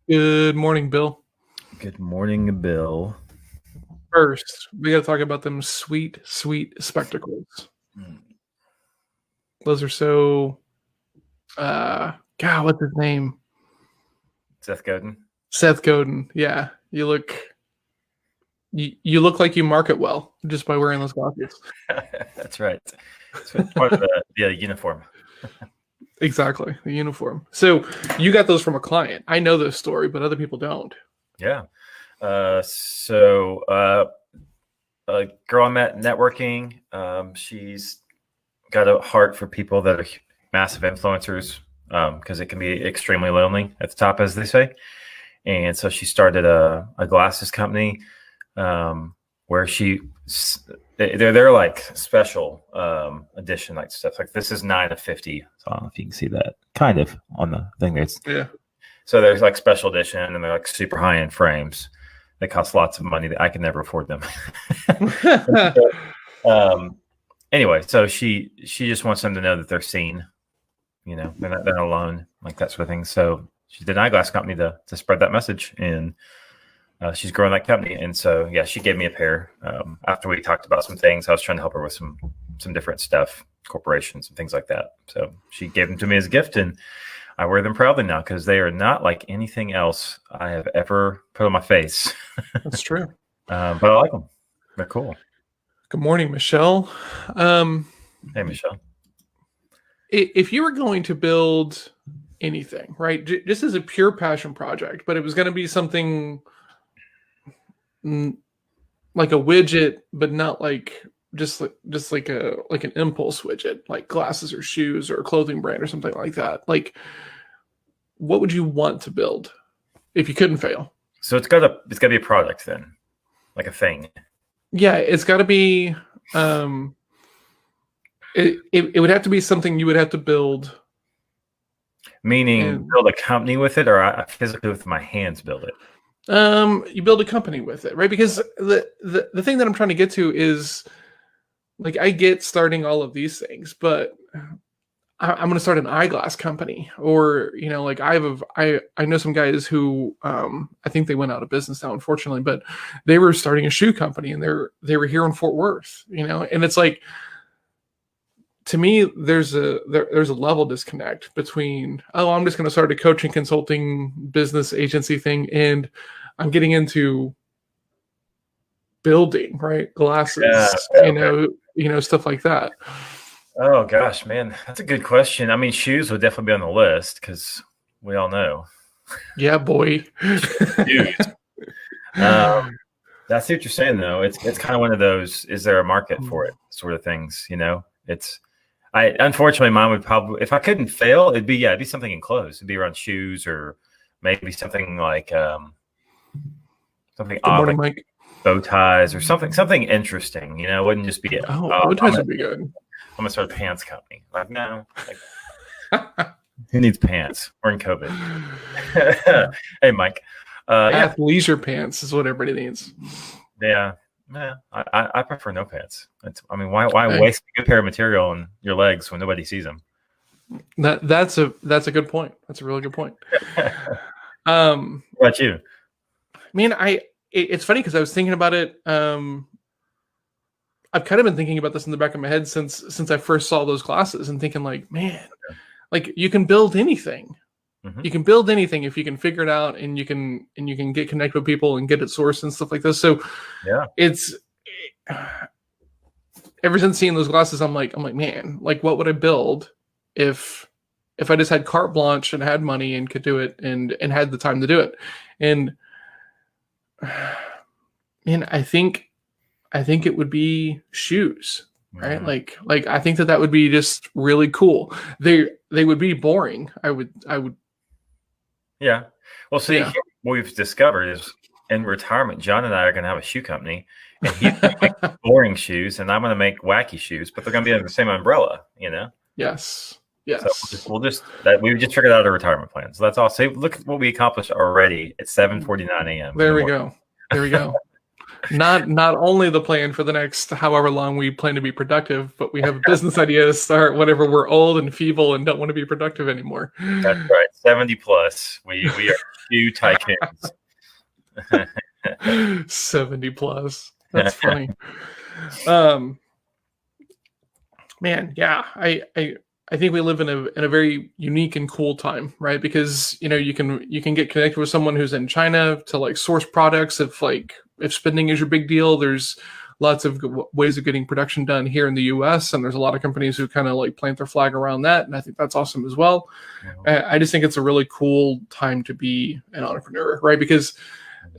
Good morning, Bill. Good morning, Bill. First, we got to talk about them sweet, sweet spectacles. Those are so. God, what's his name? Seth Godin. Seth Godin. Yeah, you look. You look like you market well just by wearing those glasses. That's right. It's part of the uniform. Exactly, the uniform. So you got those from a client. I know this story, but other people don't. Yeah. A girl I met networking. She's got a heart for people that are massive influencers because it can be extremely lonely at the top, as they say. And so she started a glasses company where they're like special edition like stuff. Like this is 9 of 50. So I don't know if you can see that kind of on the thing there. Yeah. So there's like special edition and they're like super high end frames. They cost lots of money that I can never afford them. Anyway, so she just wants them to know that they're seen. You know, they're not alone, like that sort of thing. So she did an eyeglass company to spread that message, and she's growing that company. And so, yeah, she gave me a pair. After we talked about some things, I was trying to help her with some different stuff, corporations and things like that. So she gave them to me as a gift, and I wear them proudly now because they are not like anything else I have ever put on my face. That's true. But I like them. They're cool. Good morning, Michelle. Hey, Michelle. If you were going to build anything, right, just as a pure passion project, but it was going to be something like a widget, but not like just like an impulse widget, like glasses or shoes or a clothing brand or something like that. Like, what would you want to build if you couldn't fail? So it's got to be a product then, like a thing. Yeah, it's got to be. It would have to be something you would have to build. Meaning build a company with it, or I physically with my hands build it? You build a company with it, right? Because the thing that I'm trying to get to is, like, I get starting all of these things, but I'm going to start an eyeglass company, or like I know some guys who I think they went out of business now, unfortunately, but they were starting a shoe company, and they were here in Fort Worth, and it's like, to me, there's a level disconnect between, I'm just going to start a coaching, consulting, business agency thing, and I'm getting into building, right, glasses, stuff like that. Oh gosh, man, that's a good question. I mean, shoes would definitely be on the list because we all know. Yeah, boy. I see what you're saying, though. It's kind of one of those. Is there a market for it? Sort of things, Unfortunately, mine would probably, if I couldn't fail, it'd be something enclosed. It'd be around shoes, or maybe something like something odd, morning, like Mike. bow ties or something interesting. It wouldn't just be bow ties would be good. I'm gonna start a pants company. Like, no, who needs pants? We're in COVID. Hey, Mike. Athleisure pants is what everybody needs. Yeah. Yeah, I prefer no pants. Why waste a good pair of material on your legs when nobody sees them? That's a good point. That's a really good point. What about you? Man, it's funny because I was thinking about it. I've kind of been thinking about this in the back of my head since I first saw those glasses, and thinking like, man, like you can build anything. Mm-hmm. You can build anything if you can figure it out, and you can get connected with people and get it sourced and stuff like this. So yeah, it's ever since seeing those glasses, I'm like, man, like what would I build if I just had carte blanche and had money and could do it and had the time to do it. And I think it would be shoes, right? Mm-hmm. Like I think that would be just really cool. They would be boring. I would. Yeah. Well, see, what we've discovered is in retirement, John and I are going to have a shoe company, and he's going to make boring shoes, and I'm going to make wacky shoes, but they're going to be under the same umbrella, Yes. So we just figured out a retirement plan. So that's all. So look at what we accomplished already at 7:49 a.m. There we go. not only the plan for the next however long we plan to be productive, but we have a business idea to start whenever we're old and feeble and don't want to be productive anymore. That's right. 70 plus. We are two tycoons. 70 plus. That's funny. Man, yeah, I think we live in a very unique and cool time, right? Because you can get connected with someone who's in China to like source products. If spending is your big deal, there's lots of ways of getting production done here in the U.S. and there's a lot of companies who kind of like plant their flag around that, and I think that's awesome as well. Yeah. I just think it's a really cool time to be an entrepreneur, right? Because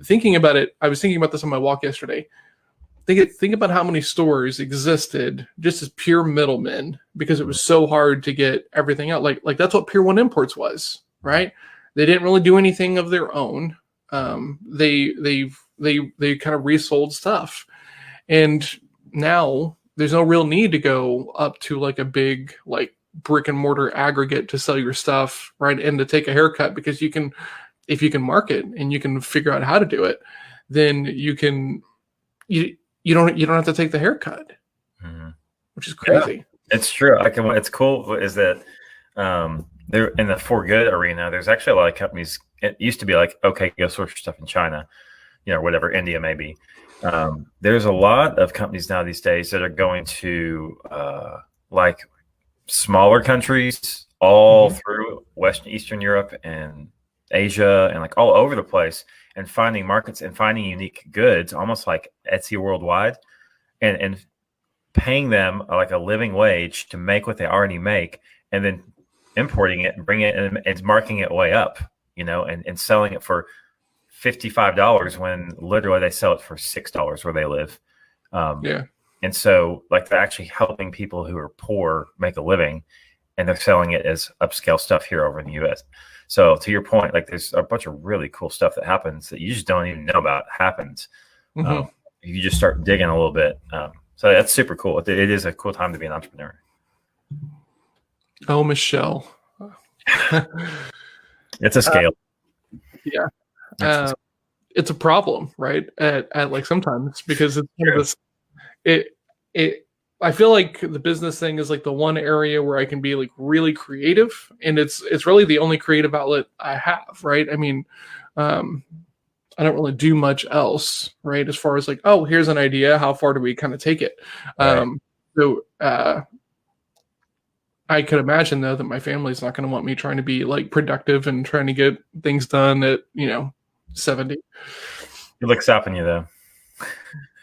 thinking about it, I was thinking about this on my walk yesterday. Think about how many stores existed just as pure middlemen because it was so hard to get everything out. Like that's what Pier 1 Imports was, right? They didn't really do anything of their own. They kind of resold stuff, and now there's no real need to go up to like a big like brick and mortar aggregate to sell your stuff, right? And to take a haircut, because if you can market and you can figure out how to do it, then you don't have to take the haircut, which is crazy. Yeah, it's true. It's cool is that there in the for good arena, there's actually a lot of companies. It used to be like, okay, go source your stuff in China, whatever, India maybe. There's a lot of companies now these days that are going to like smaller countries all through Western Eastern Europe and Asia and like all over the place, and finding markets and finding unique goods, almost like Etsy worldwide, and paying them like a living wage to make what they already make, and then importing it and bringing it and marking it way up, and selling it for $55 when literally they sell it for $6 where they live. And so like they're actually helping people who are poor make a living, and they're selling it as upscale stuff here over in the US. So to your point, like there's a bunch of really cool stuff that happens that you just don't even know about happens. You just start digging a little bit. So that's super cool. It is a cool time to be an entrepreneur. Oh, Michelle. It's a scale. Yeah. It's a problem, right? At like sometimes, because it's kind of this, I feel like the business thing is like the one area where I can be like really creative, and it's really the only creative outlet I have, right? I mean, I don't really do much else, right? As far as like, oh, here's an idea, how far do we kind of take it? Right. So I could imagine though that my family's not going to want me trying to be like productive and trying to get things done at 70. It looks stopping you though.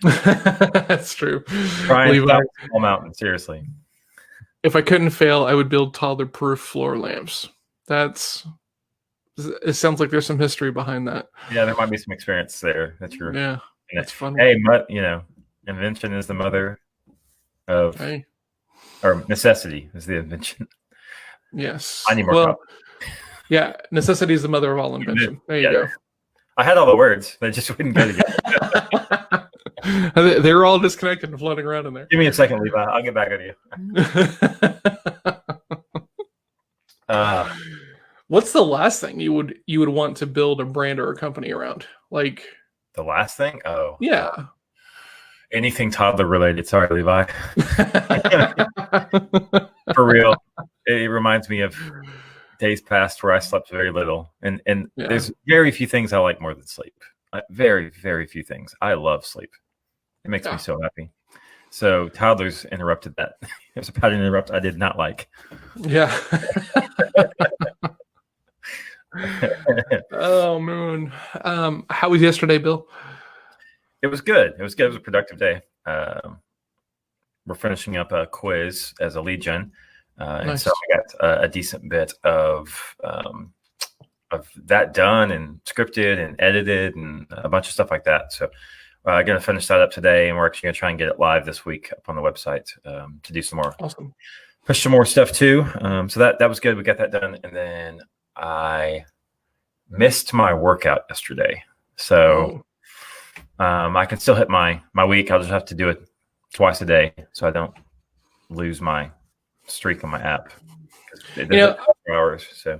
That's true. Try and stop a small mountain, seriously. If I couldn't fail, I would build toddler-proof floor lamps. It sounds like there's some history behind that. Yeah, there might be some experience there. That's true. Yeah, that's funny. Hey, invention is the mother of, or necessity is the invention. Yes. I need more coffee. Yeah, necessity is the mother of all invention. There you go. I had all the words, they just wouldn't go together. They were all disconnected and floating around in there. Give me a second, Levi. I'll get back on you. What's the last thing you would want to build a brand or a company around? Like the last thing? Oh, yeah. Anything toddler related. Sorry, Levi. For real, it reminds me of days past where I slept very little, and there's very few things I like more than sleep. Very, very few things. I love sleep. It makes me so happy. So toddlers interrupted that. It was a pattern interrupt I did not like. Yeah. Oh man. How was yesterday, Bill? It was good. It was good. It was a productive day. We're finishing up a quiz as a lead gen. Nice. And so I got a decent bit of that done and scripted and edited and a bunch of stuff like that. So I'm going to finish that up today, and we're actually going to try and get it live this week up on the website to do some more. Awesome. Push some more stuff too. So that was good. We got that done. And then I missed my workout yesterday. So I can still hit my week. I'll just have to do it twice a day so I don't lose my streak on my app. It does 4 hours. So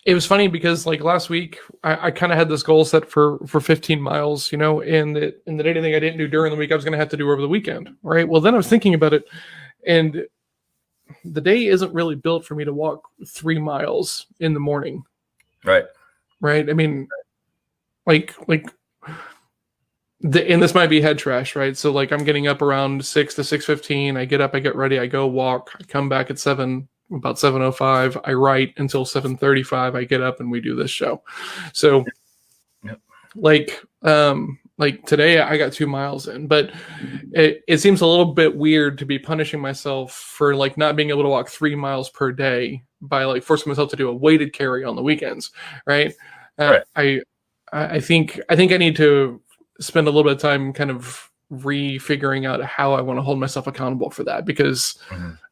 It was funny because like last week, I kind of had this goal set for 15 miles, you know, and anything I didn't do during the week, I was going to have to do over the weekend, right? Well, then I was thinking about it, and the day isn't really built for me to walk 3 miles in the morning, Right. right? I mean, like and this might be head trash, right? So like I'm getting up around 6 to 6:15. I get up, I get ready, I go walk, I come back at about 7:05. I write until 7:35. I get up and we do this show. So Yep. like today I got 2 miles in, but it seems a little bit weird to be punishing myself for like not being able to walk 3 miles per day by like forcing myself to do a weighted carry on the weekends, right? Right. I think I need to spend a little bit of time kind of refiguring out how I want to hold myself accountable for that, because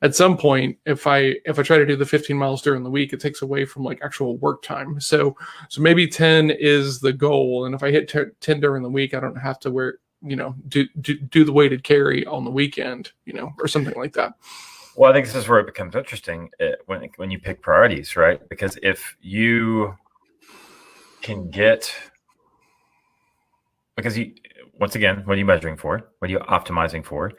at some point if I try to do the 15 miles during the week, it takes away from like actual work time. So maybe 10 is the goal, and if I hit 10 during the week, I don't have to do the weighted carry on the weekend, or something like that. Well, I think this is where it becomes interesting when you pick priorities, right? Because if you can because once again, what are you measuring for? What are you optimizing for?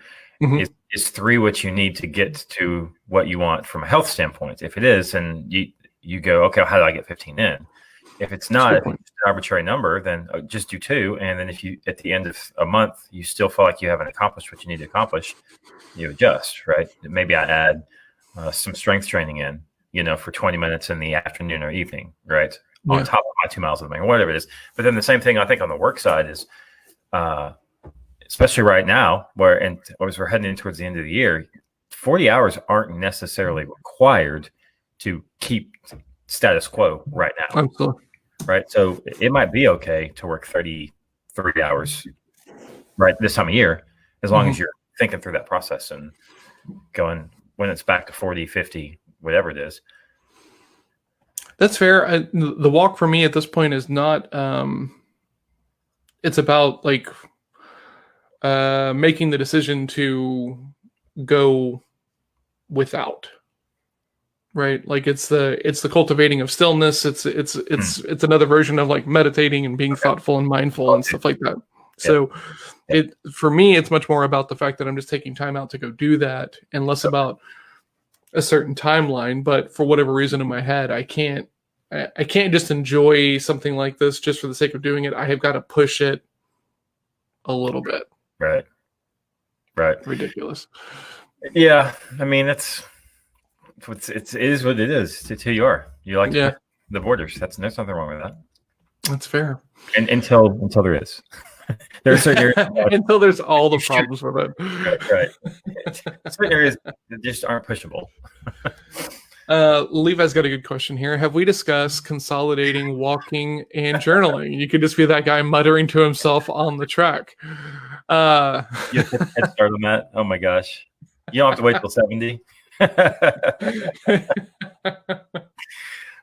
Mm-hmm. Is 3 what you need to get to what you want from a health standpoint? If it is, and you go, okay, well, how do I get 15 in? If it's not, if it's an arbitrary number, then just do 2. And then if you, at the end of a month, you still feel like you haven't accomplished what you need to accomplish, you adjust, right? Maybe I add some strength training in, for 20 minutes in the afternoon or evening, right? On top of my 2 miles of the morning, whatever it is. But then the same thing I think on the work side is, especially right now, as we're heading in towards the end of the year, 40 hours aren't necessarily required to keep status quo right now. Absolutely. Right. So it might be okay to work 33 hours right this time of year, as long as you're thinking through that process and going when it's back to 40, 50, whatever it is. That's fair. The walk for me at this point is not, it's about like making the decision to go without, right? Like it's the cultivating of stillness. It's another version of like meditating and being thoughtful and mindful and stuff like that. So for me, it's much more about the fact that I'm just taking time out to go do that, and less about a certain timeline. But for whatever reason in my head, I can't just enjoy something like this just for the sake of doing it. I have got to push it a little bit. Right. Ridiculous. Yeah. I mean, it is what it is. It's who you are. You like the borders. There's nothing wrong with that. That's fair. And until there is. There's certain areas until there's all the problems with it. Right. Certain areas that just aren't pushable. Levi's got a good question here. Have we discussed consolidating walking and journaling? You could just be that guy muttering to himself on the track. You have to head start on that. Oh my gosh. You don't have to wait till 70.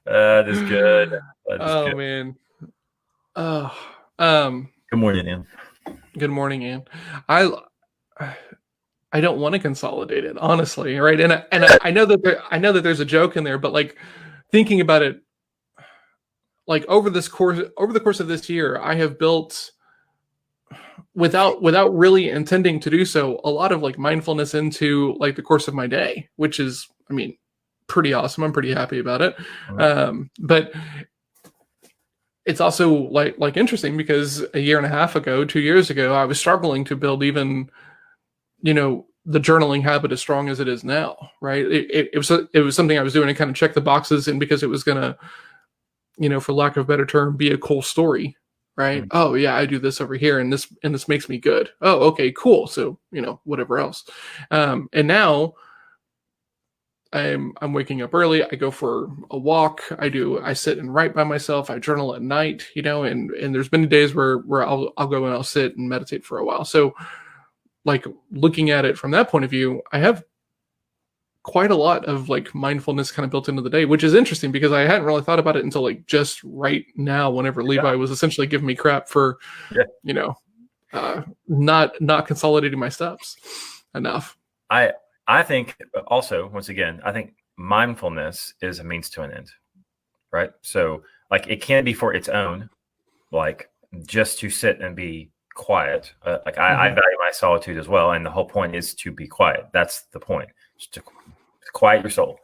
That is good. Good. Man. Good morning, Ann. Good morning, Ann. I don't want to consolidate it, honestly, right? And I know that there's a joke in there, but like thinking about it, like over the course of this year, I have built, without really intending to do so, a lot of like mindfulness into like the course of my day, which is, I mean, pretty awesome. I'm pretty happy about it. But it's also like interesting because a year and a half ago, 2 years ago, I was struggling to build even, the journaling habit as strong as it is now, right? It was something I was doing to kind of check the boxes, and because it was going to, for lack of a better term, be a cool story, right? Oh yeah, I do this over here, and this makes me good. Oh, okay, cool. So, whatever else. And now I'm waking up early. I go for a walk. I sit and write by myself. I journal at night, and there's been days where I'll go and I'll sit and meditate for a while. So like looking at it from that point of view, I have quite a lot of like mindfulness kind of built into the day, which is interesting because I hadn't really thought about it until like just right now, whenever Levi was essentially giving me crap for, not consolidating my steps enough. I think also, once again, I think mindfulness is a means to an end, right? So like it can be for its own, like just to sit and be quiet. Like I value my solitude as well, and the whole point is to be quiet. That's the point, just to quiet your soul.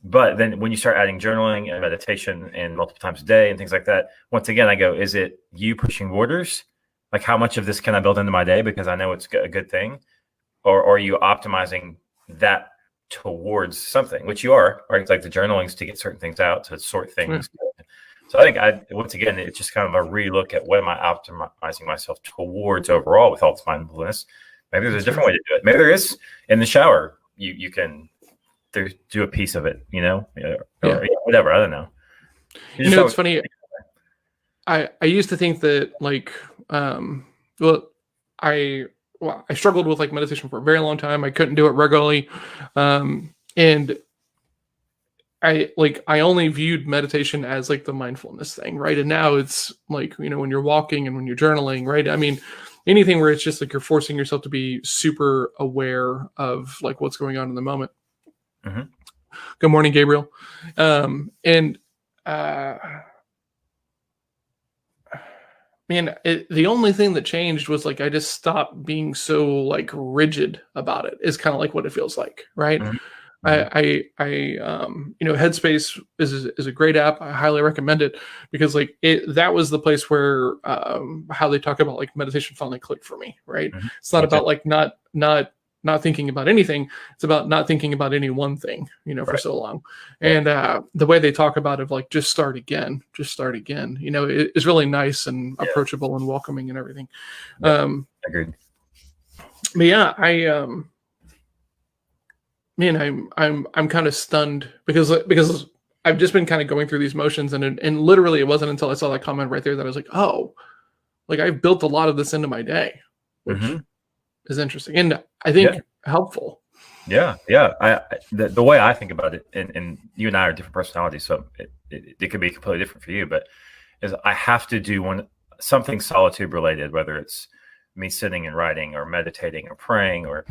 But then when you start adding journaling and meditation and multiple times a day and things like that, once again, I go, is it you pushing borders? Like how much of this can I build into my day because I know it's a good thing? Or are you optimizing that towards something, which you are, right? Like the journaling's to get certain things out, to sort things. So I think once again, it's just kind of a relook at what am I optimizing myself towards overall with all this mindfulness. Maybe there's a different way to do it. Maybe there is in the shower. You can do a piece of it, or whatever. I don't know. It's funny. I used to think that I struggled with like meditation for a very long time. I couldn't do it regularly. And I only viewed meditation as like the mindfulness thing. Right. And now it's like, when you're walking and when you're journaling, right. I mean, anything where it's just like you're forcing yourself to be super aware of like what's going on in the moment. Mm-hmm. Good morning, Gabriel. Man, the only thing that changed was like I just stopped being so like rigid about it. Is kind of like what it feels like, right? Mm-hmm. Headspace is a great app. I highly recommend it because like that was the place where how they talk about like meditation finally clicked for me, right? Mm-hmm. It's not about like not thinking about anything. It's about not thinking about any one thing, for so long. And the way they talk about it, like just start again, it's really nice and approachable and welcoming and everything. Agreed. But yeah, I'm kind of stunned because I've just been kind of going through these motions and literally it wasn't until I saw that comment right there that I was like, oh, like I've built a lot of this into my day, which is interesting and I think helpful. Yeah. The way I think about it, and you and I are different personalities, so it could be completely different for you, but is I have to do something solitude related, whether it's me sitting and writing or meditating or praying or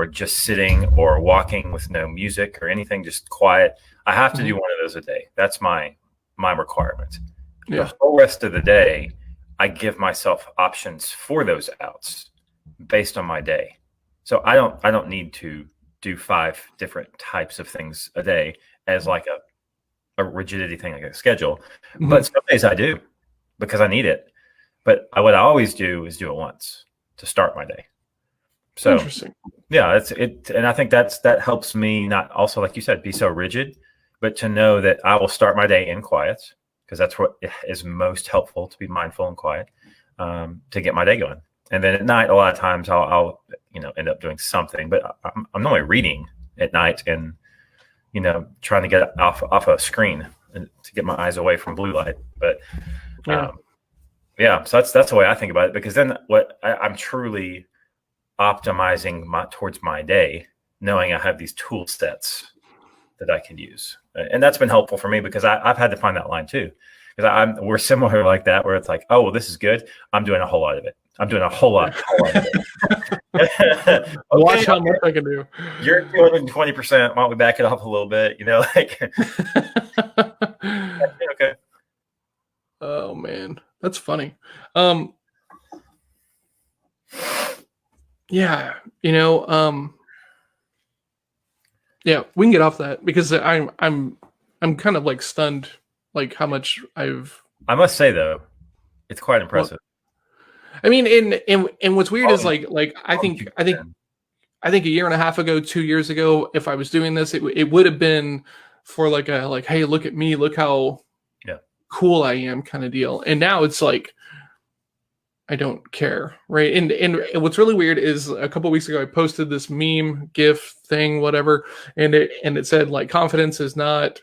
just sitting or walking with no music or anything, just quiet. I have to do one of those a day. That's my requirement. The whole rest of the day, I give myself options for those outs based on my day. So I don't need to do 5 different types of things a day as like a rigidity thing, like a schedule. But some days I do because I need it. But what I always do is do it once to start my day. So interesting. Yeah, that's it. And I think that helps me not also, like you said, be so rigid, but to know that I will start my day in quiet because that's what is most helpful, to be mindful and quiet, to get my day going. And then at night, a lot of times I'll end up doing something, but I'm normally reading at night and, trying to get off a screen and to get my eyes away from blue light. But so that's the way I think about it, because then I'm truly optimizing towards my day, knowing I have these tool sets that I can use. And that's been helpful for me because I've had to find that line too. Because we're similar like that, where it's like, oh, well, this is good. I'm doing a whole lot of it. I'm doing a whole lot of it. Watch how much I can do. You're 220%. Why don't we back it up a little bit? Okay. Oh man, that's funny. Yeah, yeah, we can get off that because I'm kind of like stunned, like how much I must say though, it's quite impressive. I mean, and what's weird is like I think a year and a half ago, 2 years ago, if I was doing this, it would have been for like hey, look at me, look how cool I am kind of deal. And now it's like I don't care, right? And what's really weird is a couple of weeks ago I posted this meme, GIF thing, whatever, and it said like confidence is not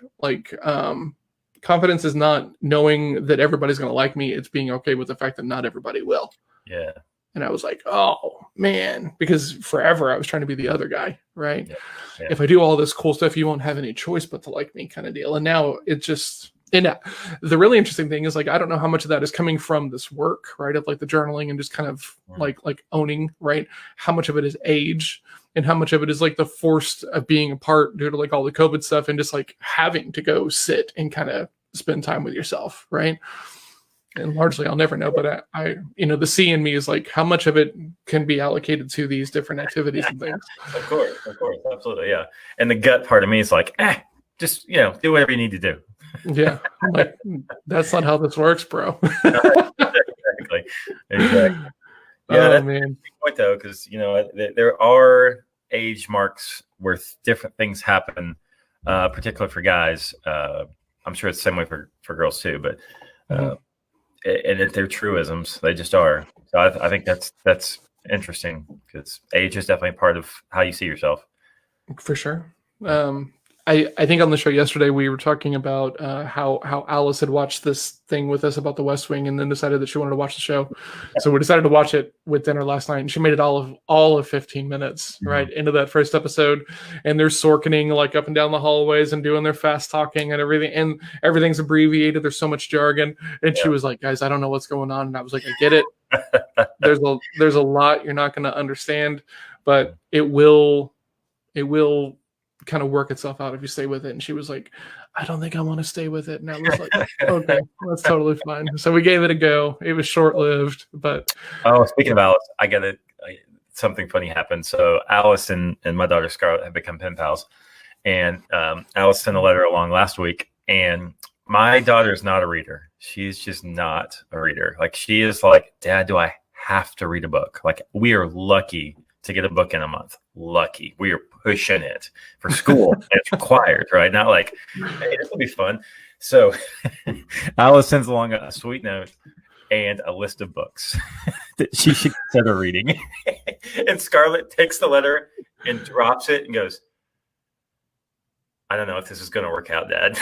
knowing that everybody's going to like me. It's being okay with the fact that not everybody will. Yeah. And I was like, oh man, because forever I was trying to be the other guy, right? Yeah. If I do all this cool stuff, you won't have any choice but to like me kind of deal. And now it's just, and the really interesting thing is like, I don't know how much of that is coming from this work, right? Of like the journaling and just kind of like owning, right? How much of it is age and how much of it is like the forced of being apart due to like all the COVID stuff and just like having to go sit and kind of spend time with yourself, right? And largely I'll never know, but I the C in me is like how much of it can be allocated to these different activities and things. Of course, absolutely, yeah. And the gut part of me is like, just do whatever you need to do. Yeah, I'm like, that's not how this works, bro. Exactly. Yeah, oh that's man, a big point though, because there are age marks where different things happen, particularly for guys. I'm sure it's the same way for girls too, but and they're truisms. They just are. So I think that's interesting because age is definitely part of how you see yourself. For sure. I think on the show yesterday we were talking about how Alice had watched this thing with us about the West Wing and then decided that she wanted to watch the show. So we decided to watch it with dinner last night, and she made it all of 15 minutes right into that first episode. And they're sorkening like up and down the hallways and doing their fast talking and everything, and everything's abbreviated. There's so much jargon, and she was like, "Guys, I don't know what's going on." And I was like, "I get it. There's a lot you're not going to understand, but it will kind of work itself out if you stay with it." And she was like, "I don't think I want to stay with it." And I was like, "Okay, that's totally fine." So we gave it a go. It was short-lived, but speaking of Alice, I get it. Something funny happened. So Alice and my daughter Scarlett have become pen pals, and Alice sent a letter along last week. And my daughter is not a reader. She's just not a reader. Like, she is like, "Dad, do I have to read a book?" Like, we are lucky to get a book in a month. Lucky. We are pushing it for school. It's required, right? Not like, hey, this will be fun. So Alice sends along a sweet note and a list of books that she should consider reading. And Scarlett takes the letter and drops it and goes, "I don't know if this is going to work out, Dad."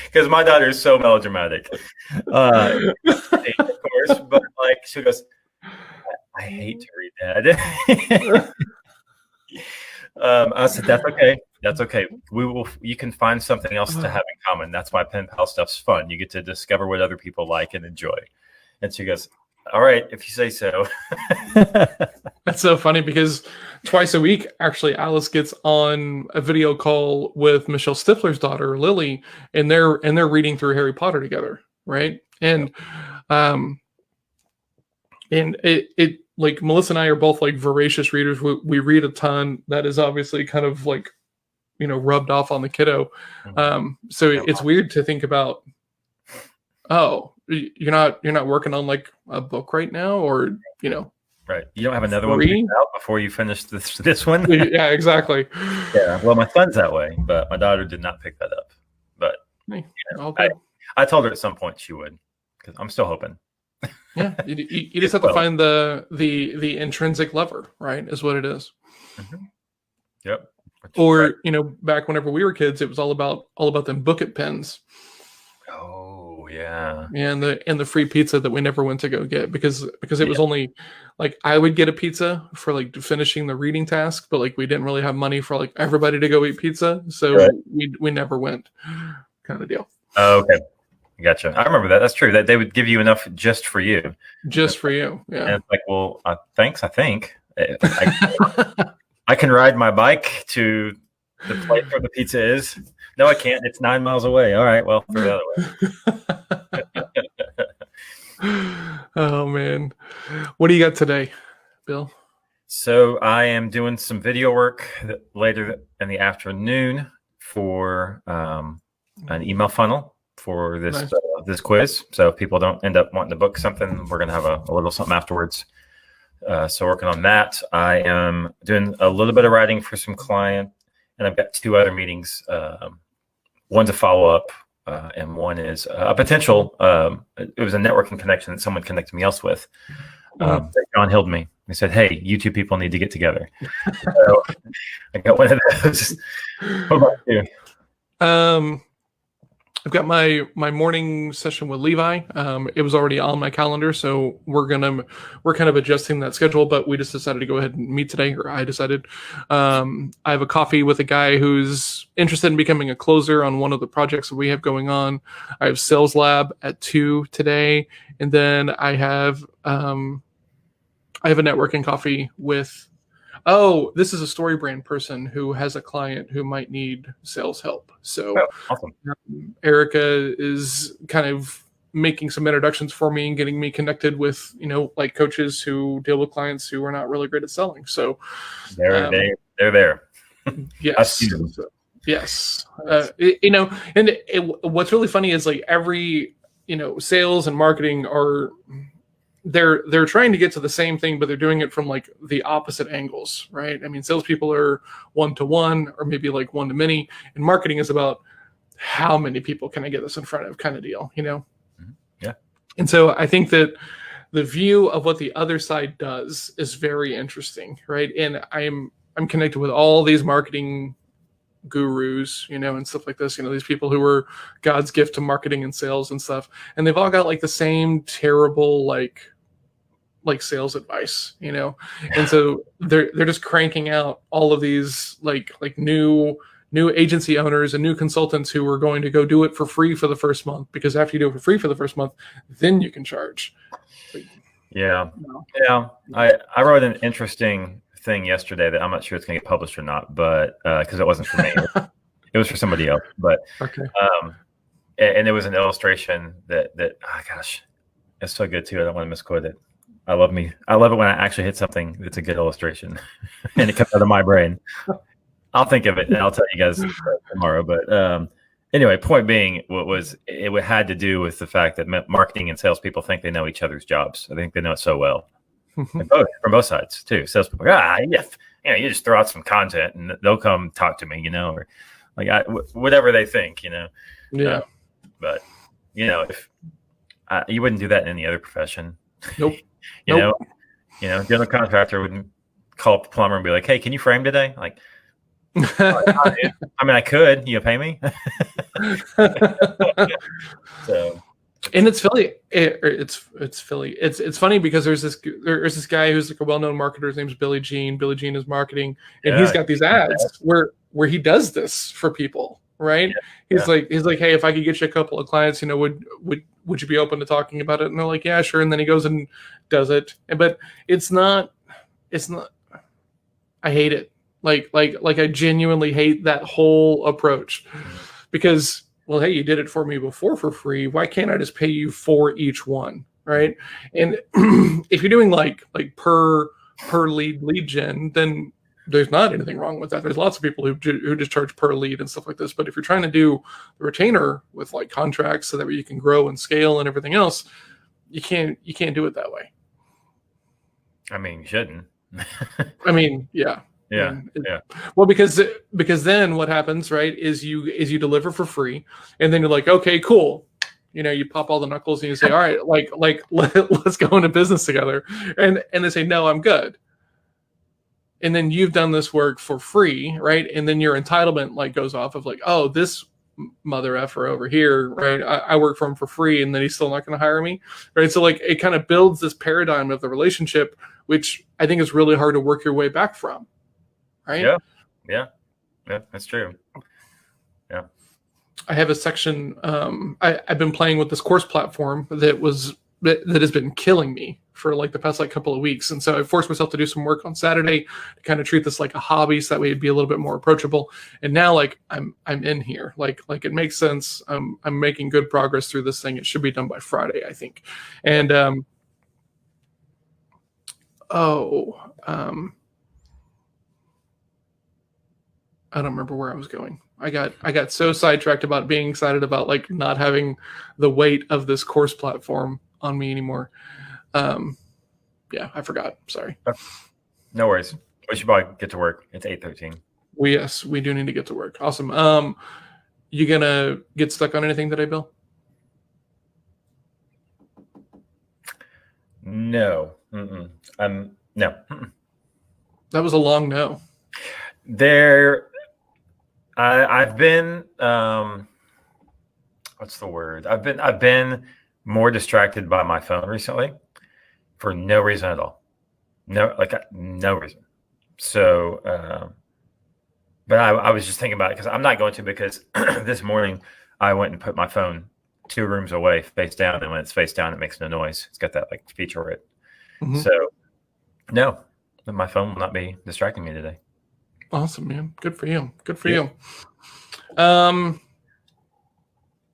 Because my daughter is so melodramatic. Of course, but like, she goes, "I hate to read that." I said, "That's okay. That's okay. You can find something else to have in common. That's why pen pal stuff's fun. You get to discover what other people like and enjoy." And she goes, "All right, if you say so." That's so funny because twice a week, actually, Alice gets on a video call with Michelle Stifler's daughter, Lily, and they're reading through Harry Potter together, right? And it like Melissa and I are both like voracious readers. We read a ton. That is obviously kind of like rubbed off on the kiddo. So it's weird to think about. Oh, you're not working on like a book right now, or right? You don't have another one out before you finish this one. Yeah, exactly. Yeah. Well, my son's that way, but my daughter did not pick that up. But okay. I told her at some point she would, because I'm still hoping. Yeah, you just have to find the intrinsic lever, right? Is what it is. Mm-hmm. Yep. Or back whenever we were kids, it was all about them Book It pens. Oh yeah. And the free pizza that we never went to go get because it was only like I would get a pizza for like finishing the reading task, but like we didn't really have money for like everybody to go eat pizza, so we never went, kind of deal. Oh, okay. Gotcha. I remember that. That's true. That they would give you enough just for you. Just for you. Yeah. And it's like, well, thanks. I think I can ride my bike to the place where the pizza is. No, I can't. It's 9 miles away. All right. Well, throw the other way. Oh man, what do you got today, Bill? So I am doing some video work later in the afternoon for an email funnel for this this quiz. So if people don't end up wanting to book something, we're going to have a little something afterwards. So working on that. I am doing a little bit of writing for some client, and I've got 2 other meetings. One's a follow-up, and one is a potential. It was a networking connection that someone connected me else with. John Hilled me. He said, "Hey, you 2 people need to get together." So I got one of those. What about you? I've got my morning session with Levi. It was already on my calendar, so we're kind of adjusting that schedule, but we just decided to go ahead and meet today, or I decided. I have a coffee with a guy who's interested in becoming a closer on one of the projects that we have going on. I have Sales Lab at 2 today, and then I have I have a networking coffee with, oh, this is a story brand person who has a client who might need sales help. So Oh, awesome. Erica is kind of making some introductions for me and getting me connected with, like coaches who deal with clients who are not really great at selling. So They're there. yes. Yes. What's really funny is like every, sales and marketing are, they're trying to get to the same thing, but they're doing it from like the opposite angles, right? I mean, salespeople are one-to-one or maybe like one-to-many, and marketing is about how many people can I get this in front of kind of deal, Yeah. And so I think that the view of what the other side does is very interesting, right? And I'm connected with all these marketing gurus, and stuff like this, these people who are God's gift to marketing and sales and stuff. And they've all got like the same terrible, like sales advice, And so they're just cranking out all of these like new agency owners and new consultants who are going to go do it for free for the first month, because after you do it for free for the first month, then you can charge. Yeah. I wrote an interesting thing yesterday that I'm not sure it's going to get published or not, but because it wasn't for me, it was for somebody else. But okay. And it was an illustration that oh gosh, it's so good too. I don't want to misquote it. I love it when I actually hit something that's a good illustration and it comes out of my brain. I'll think of it and I'll tell you guys tomorrow. But anyway, point being, it had to do with the fact that marketing and salespeople think they know each other's jobs. I think they know it so well. From both sides too. Salespeople, you just throw out some content and they'll come talk to me, or like whatever they think, Yeah. But if you wouldn't do that in any other profession. Nope. General contractor wouldn't call up the plumber and be like, "Hey, can you frame today?" Like, I mean, I could. You pay me. So. And it's Philly. It's Philly. It's funny because there's this guy who's like a well-known marketer. His name's Billy Jean. Billy Jean is marketing, and he's got these ads where he does this for people, right? He's like, hey, if I could get you a couple of clients, would you be open to talking about it? And they're like, yeah, sure. And then he goes and does it. But it's not. I hate it. Like I genuinely hate that whole approach, because, well, hey, you did it for me before for free. Why can't I just pay you for each one, right? And if you're doing like per lead gen, then there's not anything wrong with that. There's lots of people who just charge per lead and stuff like this. But if you're trying to do the retainer with like contracts so that you can grow and scale and everything else, you can't do it that way. I mean, you shouldn't. I mean, yeah. Yeah. Well, because then what happens, right, is you deliver for free, and then you're like, okay, cool. You pop all the knuckles and you say, all right, let's go into business together. And they say, no, I'm good. And then you've done this work for free, right? And then your entitlement like goes off of like, oh, this mother effer over here, right? I work for him for free, and then he's still not going to hire me, right? So like it kind of builds this paradigm of the relationship, which I think is really hard to work your way back from. Right? Yeah, that's true. Yeah. I have a section. I've been playing with this course platform that has been killing me for like the past couple of weeks, and so I forced myself to do some work on Saturday to kind of treat this like a hobby, so that way it'd be a little bit more approachable. And now, like I'm in here, like it makes sense. I'm making good progress through this thing. It should be done by Friday, I think. And I don't remember where I was going. I got so sidetracked about being excited about like not having the weight of this course platform on me anymore. I forgot. Sorry. No worries. We should probably get to work. It's 8:13. Yes, we do need to get to work. Awesome. You gonna get stuck on anything today, Bill? No. No. That was a long no. I've been what's the word? I've been more distracted by my phone recently for no reason at all. No reason. So, but I was just thinking about it because I'm not going to, because this morning I went and put my phone 2 rooms away face down, and when it's face down, it makes no noise. It's got that like feature where it. Mm-hmm. So No, my phone will not be distracting me today. Awesome, man. Good for you. Good for Yeah. you.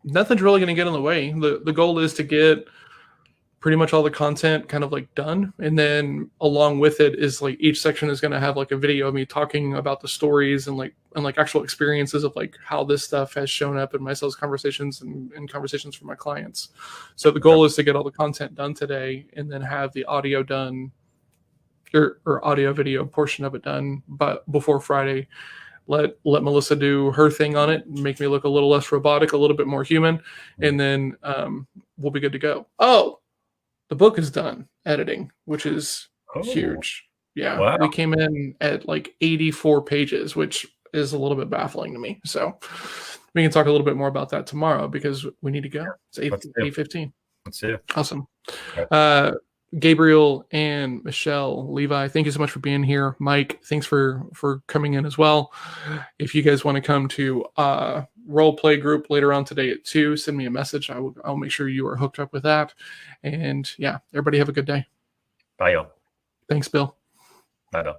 Nothing's really going to get in the way. The goal is to get pretty much all the content kind of like done, and then along with it is like each section is going to have like a video of me talking about the stories and like actual experiences of like how this stuff has shown up in my sales conversations and conversations for my clients. So the goal is to get all the content done today and then have the audio done or audio video portion of it done but before Friday. Let Melissa do her thing on it, make me look a little less robotic, a little bit more human, and then we'll be good to go. Oh, the book is done editing, which is huge. Yeah, Wow. we came in at like 84 pages, which is a little bit baffling to me. So we can talk a little bit more about that tomorrow because we need to go. It's 8:15. Let's see. Awesome. Okay. Gabriel and Michelle, Levi, thank you so much for being here. Mike, thanks for coming in as well. If you guys want to come to role play group later on today at 2, send me a message. I'll make sure you are hooked up with that. And yeah, everybody have a good day. Bye, y'all. Thanks, Bill. Bye, Bill.